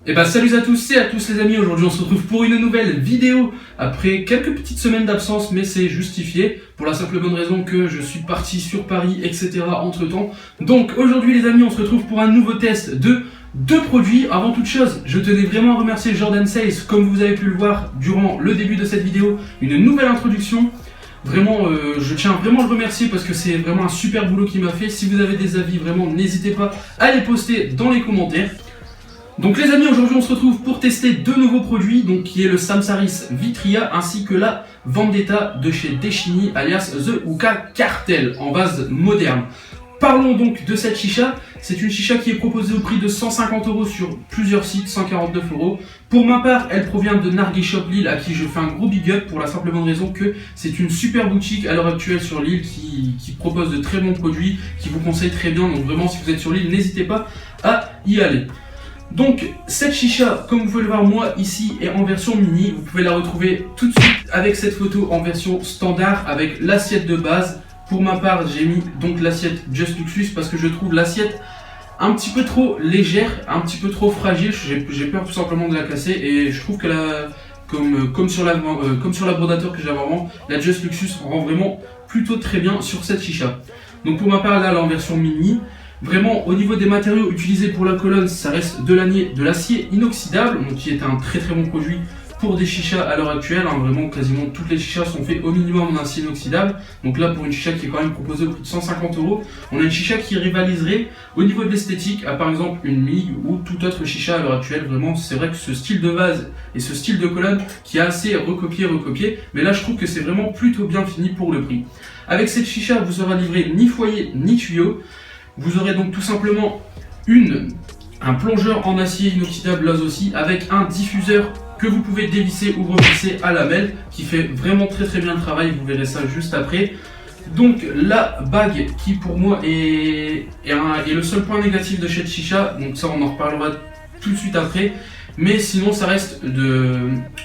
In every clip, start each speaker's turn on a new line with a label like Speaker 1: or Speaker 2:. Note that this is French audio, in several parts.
Speaker 1: Et bah salut à tous et à tous les amis, aujourd'hui on se retrouve pour une nouvelle vidéo après quelques petites semaines d'absence, mais c'est justifié pour la simple bonne raison que je suis parti sur Paris, etc. entre temps. Donc aujourd'hui les amis, on se retrouve pour un nouveau test de deux produits. Avant toute chose, je tenais vraiment à remercier Jordan Sales, comme vous avez pu le voir durant le début de cette vidéo, une nouvelle introduction. Vraiment, je tiens vraiment à le remercier parce que c'est vraiment un super boulot qu'il m'a fait. Si vous avez des avis, vraiment n'hésitez pas à les poster dans les commentaires. Donc les amis, aujourd'hui on se retrouve pour tester deux nouveaux produits, donc qui est le Samsaris Vitria ainsi que la Vendetta de chez Deschini alias The Hookah Cartel en vase moderne. Parlons donc de cette chicha. C'est une chicha qui est proposée au prix de 150 € sur plusieurs sites, 149 €. Pour ma part, elle provient de Nargis Shop Lille, à qui je fais un gros big up pour la simple bonne raison que c'est une super boutique à l'heure actuelle sur Lille qui propose de très bons produits, qui vous conseille très bien. Donc vraiment, si vous êtes sur Lille, n'hésitez pas à y aller. Donc cette chicha, comme vous pouvez le voir moi ici, est en version mini. Vous pouvez la retrouver tout de suite avec cette photo en version standard avec l'assiette de base. Pour ma part, j'ai mis donc l'assiette Just Luxus parce que je trouve l'assiette un petit peu trop légère, un petit peu trop fragile. J'ai peur tout simplement de la casser et je trouve que comme sur la brodateur que j'avais avant, la Just Luxus rend vraiment plutôt très bien sur cette chicha. Donc pour ma part là, elle est en version mini. Vraiment, au niveau des matériaux utilisés pour la colonne, ça reste de l'acier inoxydable, donc qui est un très bon produit pour des chichas à l'heure actuelle. Vraiment, quasiment toutes les chichas sont faites au minimum en acier inoxydable. Donc là, pour une chicha qui est quand même proposée au prix de 150 €, on a une chicha qui rivaliserait au niveau de l'esthétique à par exemple une Mig ou toute autre chicha à l'heure actuelle. Vraiment, c'est vrai que ce style de vase et ce style de colonne qui est assez recopié, mais là, je trouve que c'est vraiment plutôt bien fini pour le prix. Avec cette chicha, vous sera livré ni foyer ni tuyau. Vous aurez donc tout simplement un plongeur en acier inoxydable là aussi avec un diffuseur que vous pouvez dévisser ou revisser à lamelle qui fait vraiment très bien le travail, vous verrez ça juste après. Donc la bague qui pour moi est le seul point négatif de cette chicha, donc ça on en reparlera tout de suite après. Mais sinon ça reste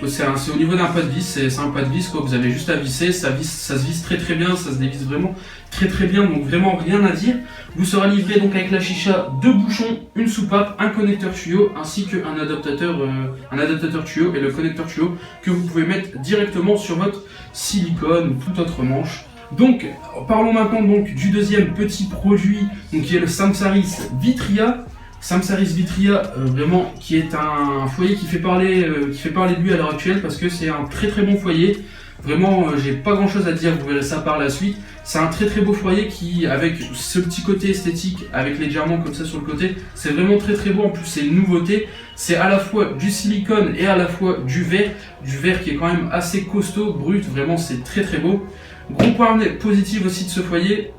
Speaker 1: c'est au niveau d'un pas de vis, c'est un pas de vis quoi, vous avez juste à visser, ça se visse très bien, ça se dévisse vraiment très bien, donc vraiment rien à dire. Vous sera livré donc avec la chicha deux bouchons, une soupape, un connecteur tuyau ainsi qu'un adaptateur tuyau et le connecteur tuyau que vous pouvez mettre directement sur votre silicone ou toute autre manche. Donc parlons maintenant donc du deuxième petit produit, donc qui est le Samsaris Vitria. Samsaris Vitria, vraiment, qui est un foyer qui fait parler de lui à l'heure actuelle parce que c'est un très bon foyer. Vraiment, j'ai pas grand chose à dire, vous verrez ça par la suite. C'est un très beau foyer qui, avec ce petit côté esthétique, avec les diamants comme ça sur le côté, c'est vraiment très beau. En plus, c'est une nouveauté. C'est à la fois du silicone et à la fois du verre qui est quand même assez costaud, brut. Vraiment, c'est très beau. Gros point positif aussi de ce foyer,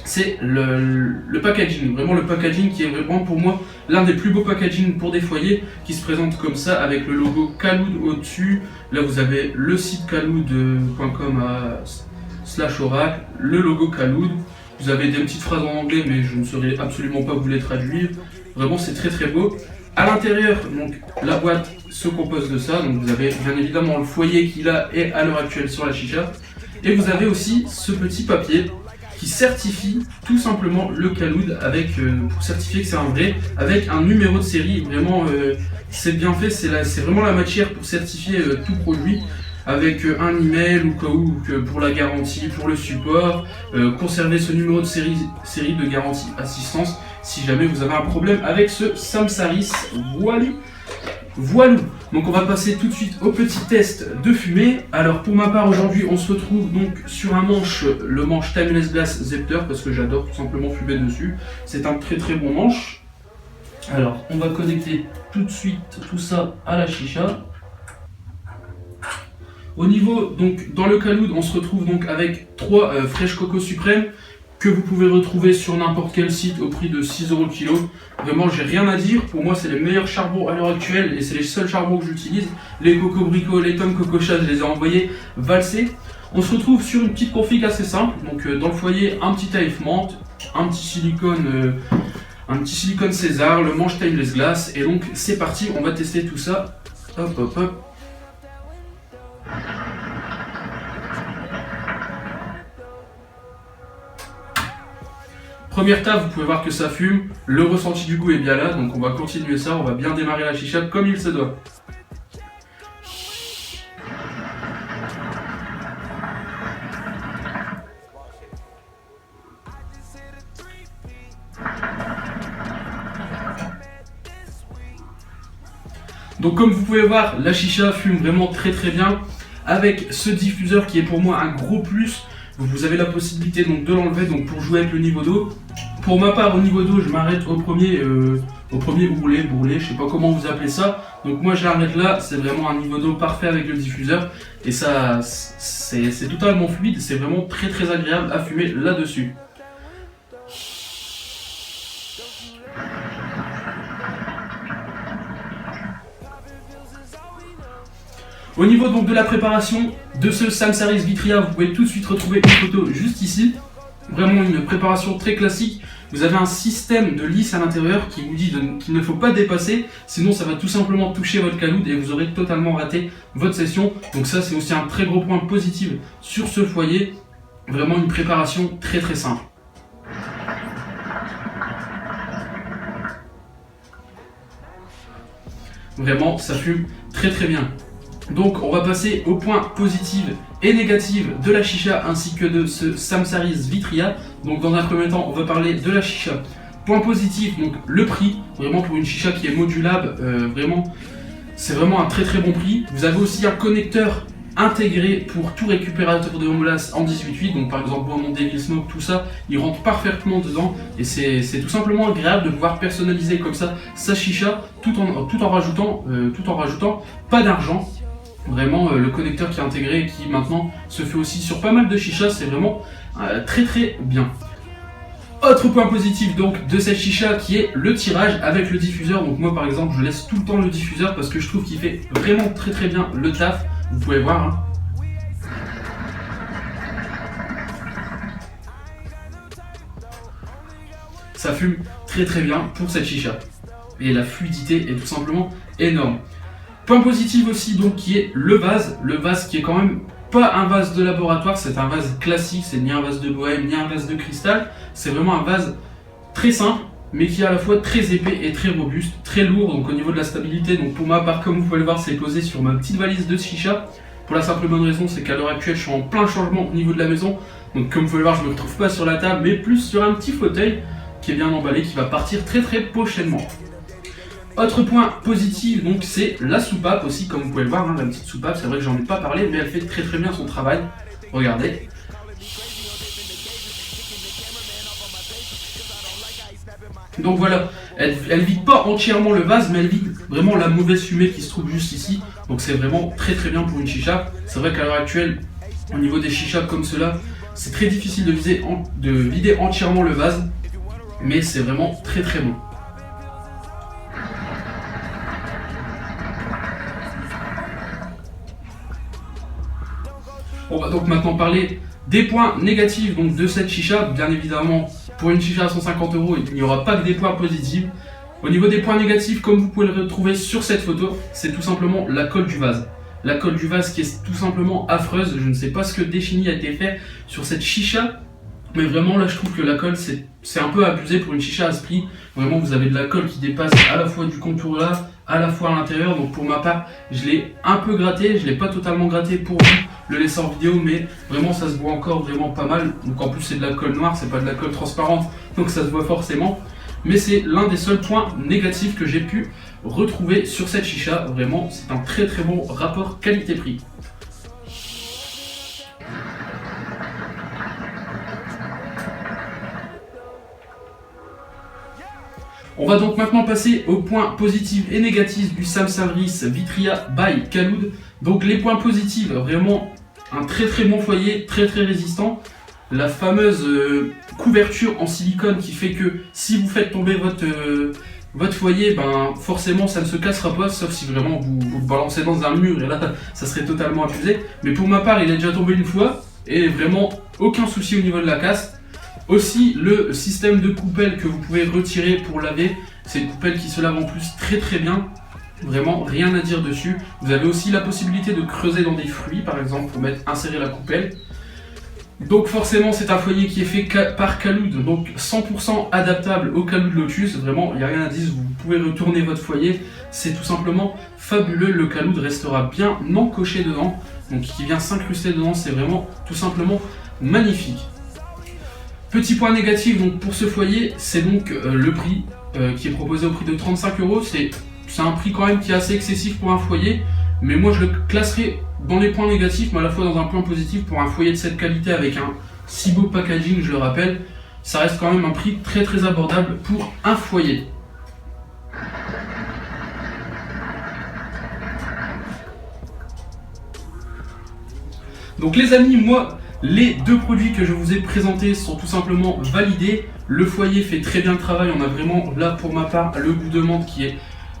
Speaker 1: c'est le packaging, vraiment le packaging qui est vraiment pour moi l'un des plus beaux packaging pour des foyers qui se présente comme ça avec le logo Khaloud au-dessus. Là vous avez le site khaloud.com /oracle, le logo Khaloud. Vous avez des petites phrases en anglais mais je ne saurais absolument pas vous les traduire. Vraiment c'est très beau. À l'intérieur, donc la boîte se compose de ça, donc vous avez bien évidemment le foyer qui là est à l'heure actuelle sur la chicha. Et vous avez aussi ce petit papier qui certifie tout simplement le Khaloud pour certifier que c'est un vrai, avec un numéro de série. Vraiment, c'est bien fait, c'est vraiment la matière pour certifier tout produit, avec un email ou cas où pour la garantie, pour le support, conserver ce numéro de série de garantie assistance si jamais vous avez un problème avec ce Samsaris. Voilà. Donc on va passer tout de suite au petit test de fumée. Alors pour ma part aujourd'hui on se retrouve donc sur le manche Timeless Glass Zepter parce que j'adore tout simplement fumer dessus. C'est un très bon manche. Alors on va connecter tout de suite tout ça à la chicha. Au niveau donc dans le Khaloud on se retrouve donc avec 3 Fresh Coco Suprême que vous pouvez retrouver sur n'importe quel site au prix de 6 € le kilo. Vraiment, j'ai rien à dire. Pour moi, c'est les meilleurs charbons à l'heure actuelle et c'est les seuls charbons que j'utilise. Les Coco Brico, les Tom Coco Chat, je les ai envoyés valser. On se retrouve sur une petite config assez simple. Donc, dans le foyer, un petit AF menthe, un petit silicone César, le manche Timeless Glass. Et donc, c'est parti, on va tester tout ça. Hop. Première taf, vous pouvez voir que ça fume, le ressenti du goût est bien là, donc on va continuer ça, on va bien démarrer la chicha comme il se doit. Donc comme vous pouvez voir, la chicha fume vraiment très bien. Avec ce diffuseur qui est pour moi un gros plus, vous avez la possibilité donc de l'enlever donc pour jouer avec le niveau d'eau. Pour ma part, au niveau d'eau, je m'arrête au premier bourrelet, je sais pas comment vous appelez ça. Donc moi j'arrête là, c'est vraiment un niveau d'eau parfait avec le diffuseur. Et ça, c'est totalement fluide, c'est vraiment très agréable à fumer là-dessus. Au niveau donc de la préparation de ce Samsaris Vitria, vous pouvez tout de suite retrouver une photo juste ici. Vraiment une préparation très classique. Vous avez un système de lisse à l'intérieur qui vous dit qu'il ne faut pas dépasser, sinon ça va tout simplement toucher votre caloud et vous aurez totalement raté votre session. Donc ça c'est aussi un très gros point positif sur ce foyer. Vraiment une préparation très simple. Vraiment ça fume très bien. Donc on va passer aux points positifs et négatifs de la chicha ainsi que de ce Samsaris Vitria. Donc dans un premier temps on va parler de la chicha. Point positif, donc le prix, vraiment pour une chicha qui est modulable, c'est vraiment un très bon prix. Vous avez aussi un connecteur intégré pour tout récupérateur de homelas en 18/8, donc par exemple Beaumont Devil Smoke, tout ça, il rentre parfaitement dedans et c'est tout simplement agréable de pouvoir personnaliser comme ça sa chicha tout en rajoutant pas d'argent. Vraiment le connecteur qui est intégré et qui maintenant se fait aussi sur pas mal de chichas, c'est vraiment très bien. Autre point positif donc de cette chicha qui est le tirage avec le diffuseur. Donc moi par exemple je laisse tout le temps le diffuseur parce que je trouve qu'il fait vraiment très bien le taf. Vous pouvez voir hein. Ça fume très bien pour cette chicha. Et la fluidité est tout simplement énorme. Point positif aussi donc qui est le vase qui est quand même pas un vase de laboratoire, c'est un vase classique, c'est ni un vase de bohème ni un vase de cristal, c'est vraiment un vase très simple mais qui est à la fois très épais et très robuste, très lourd donc au niveau de la stabilité. Donc pour ma part comme vous pouvez le voir c'est posé sur ma petite valise de chicha pour la simple bonne raison c'est qu'à l'heure actuelle je suis en plein changement au niveau de la maison, donc comme vous pouvez le voir je me retrouve pas sur la table mais plus sur un petit fauteuil qui est bien emballé qui va partir très prochainement. Autre point positif, donc c'est la soupape aussi, comme vous pouvez le voir, hein, la petite soupape, c'est vrai que j'en ai pas parlé, mais elle fait très bien son travail. Regardez. Donc voilà, elle vide pas entièrement le vase, mais elle vide vraiment la mauvaise fumée qui se trouve juste ici. Donc c'est vraiment très bien pour une chicha. C'est vrai qu'à l'heure actuelle, au niveau des chichas comme cela, c'est très difficile de vider entièrement le vase, mais c'est vraiment très bon. On va donc maintenant parler des points négatifs donc, de cette chicha. Bien évidemment, pour une chicha à 150 €, il n'y aura pas que des points positifs. Au niveau des points négatifs, comme vous pouvez le retrouver sur cette photo, c'est tout simplement la colle du vase. La colle du vase qui est tout simplement affreuse. Je ne sais pas ce que Défini a été fait sur cette chicha, mais vraiment là je trouve que la colle c'est un peu abusé pour une chicha à ce prix. Vraiment vous avez de la colle qui dépasse à la fois du contour là, à la fois à l'intérieur. Donc pour ma part, je l'ai un peu gratté, je l'ai pas totalement gratté pour vous le laisser en vidéo, mais vraiment ça se voit encore vraiment pas mal. Donc en plus c'est de la colle noire, c'est pas de la colle transparente, donc ça se voit forcément. Mais c'est l'un des seuls points négatifs que j'ai pu retrouver sur cette chicha. Vraiment c'est un très bon rapport qualité-prix. On va donc maintenant passer aux points positifs et négatifs du Samsaris Vitria by Khaloud. Donc les points positifs, vraiment un très bon foyer, très résistant. La fameuse couverture en silicone qui fait que si vous faites tomber votre foyer, ben forcément ça ne se cassera pas, sauf si vraiment vous le balancez dans un mur et là ça serait totalement abusé. Mais pour ma part il est déjà tombé une fois et vraiment aucun souci au niveau de la casse. Aussi le système de coupelle que vous pouvez retirer pour laver, c'est une coupelle qui se lave en plus très bien, vraiment rien à dire dessus. Vous avez aussi la possibilité de creuser dans des fruits par exemple pour insérer la coupelle. Donc forcément c'est un foyer qui est fait par Calude, donc 100% adaptable au Calude Lotus, vraiment il n'y a rien à dire, vous pouvez retourner votre foyer, c'est tout simplement fabuleux, le Calude restera bien encoché dedans, donc qui vient s'incruster dedans, c'est vraiment tout simplement magnifique. Petit point négatif donc pour ce foyer, c'est donc le prix qui est proposé au prix de 35 €, c'est un prix quand même qui est assez excessif pour un foyer, mais moi je le classerai dans les points négatifs, mais à la fois dans un point positif pour un foyer de cette qualité avec un si beau packaging, je le rappelle, ça reste quand même un prix très très abordable pour un foyer. Donc les amis, moi, les deux produits que je vous ai présentés sont tout simplement validés. Le foyer fait très bien le travail, on a vraiment là pour ma part le goût de menthe qui est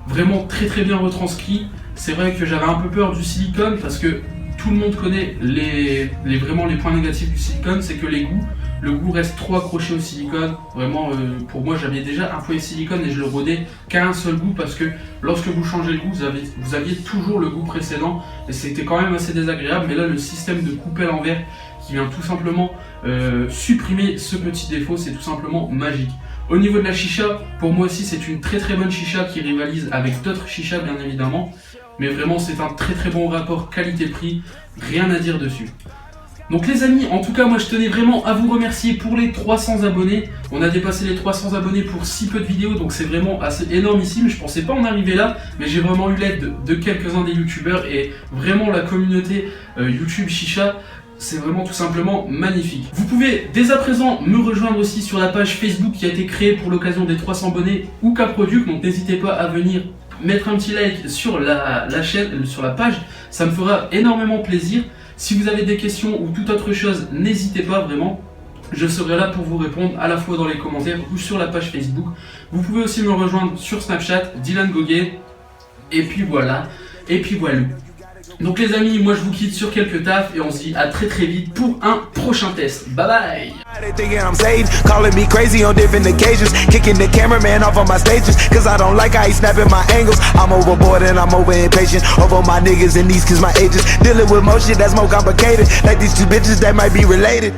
Speaker 1: vraiment très très bien retranscrit. C'est vrai que j'avais un peu peur du silicone parce que tout le monde connaît vraiment les points négatifs du silicone, c'est que le goût reste trop accroché au silicone. Vraiment, pour moi, j'avais déjà un foyer silicone et je le rodais qu'à un seul goût parce que lorsque vous changez le goût, vous aviez toujours le goût précédent et c'était quand même assez désagréable. Mais là, le système de coupelle en verre qui vient tout simplement supprimer ce petit défaut, c'est tout simplement magique. Au niveau de la chicha, pour moi aussi c'est une très très bonne chicha qui rivalise avec d'autres chichas bien évidemment. Mais vraiment c'est un très très bon rapport qualité-prix, rien à dire dessus. Donc les amis, en tout cas moi je tenais vraiment à vous remercier pour les 300 abonnés. On a dépassé les 300 abonnés pour si peu de vidéos, donc c'est vraiment assez énormissime. Je pensais pas en arriver là, mais j'ai vraiment eu l'aide de quelques-uns des youtubeurs et vraiment la communauté YouTube Chicha, c'est vraiment tout simplement magnifique. Vous pouvez dès à présent me rejoindre aussi sur la page Facebook qui a été créée pour l'occasion des 300 abonnés ou Caproduc, donc n'hésitez pas à venir mettre un petit like sur la chaîne, sur la page, ça me fera énormément plaisir. Si vous avez des questions ou toute autre chose, n'hésitez pas vraiment. Je serai là pour vous répondre à la fois dans les commentaires ou sur la page Facebook. Vous pouvez aussi me rejoindre sur Snapchat, Dylan Goguet. Et puis voilà, Donc les amis, moi je vous quitte sur quelques tafs et on se dit à très très vite pour un prochain test. Bye bye.
Speaker 2: They thinking I'm saved, calling me crazy on different occasions, kicking the cameraman off on my stages, cause I don't like how he snapping my angles. I'm overboard and I'm over impatient, over my niggas and these cause my ages, dealing with more shit that's more complicated, like these two bitches that might be related.